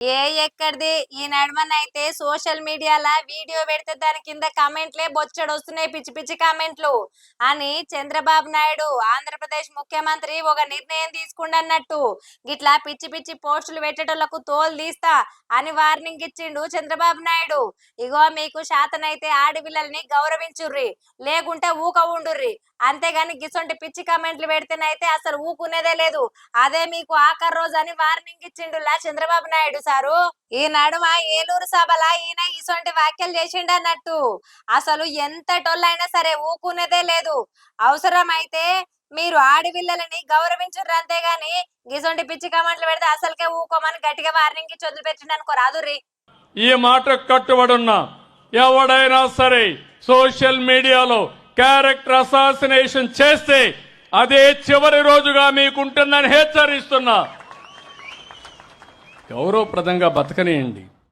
ఎక్కడిది ఈ నడమనైతే సోషల్ మీడియాలో వీడియో పెడితే దాని కింద కామెంట్లే బొచ్చడు వస్తున్నాయి, పిచ్చి పిచ్చి కామెంట్లు అని చంద్రబాబు నాయుడు ఆంధ్రప్రదేశ్ ముఖ్యమంత్రి ఒక నిర్ణయం తీసుకుండన్నట్టు గిట్లా పిచ్చి పిచ్చి పోస్టులు పెట్టేటోళ్లకు తోలు తీస్తా అని వార్నింగ్ ఇచ్చిండు చంద్రబాబు నాయుడు. ఇగో మీకు శాతనైతే ఆడపిల్లల్ని గౌరవించుర్రి, లేకుంటే ఊక ఉండుర్రి, అంతేగాని గిసొంటి పిచ్చి కామెంట్లు పెడితేనైతే అసలు ఊకునేదే లేదు, అదే మీకు ఆఖరి రోజు అని వార్నింగ్ ఇచ్చిండులా చంద్రబాబు నాయుడు సారు. ఈ నడుమ ఏలూరు సభల ఈయన ఇసొంటి వ్యాఖ్యలు చేసిండన్నట్టు. అసలు ఎంతటోళ్ళైనా సరే ఊకునేదే లేదు, అవసరమైతే మీరు ఆడపిల్లలని గౌరవించుర్రు, అంతేగాని గిసొంటి పిచ్చి కామెంట్లు పెడితే అసలుకే ఊకోమని గట్టిగా వార్నింగ్ ఇచ్చి వదిలిపెట్టిండు అనుకో రాదుర్రి. ఈ మాట కట్టుబడున్నా ఎవడైనా సరే సోషల్ మీడియాలో క్యారెక్టర్ అసాసినేషన్ చేస్తే అదే చివరి రోజుగా మీకుంటుందని హెచ్చరిస్తున్నా. గౌరవప్రదంగా బతకనియండి.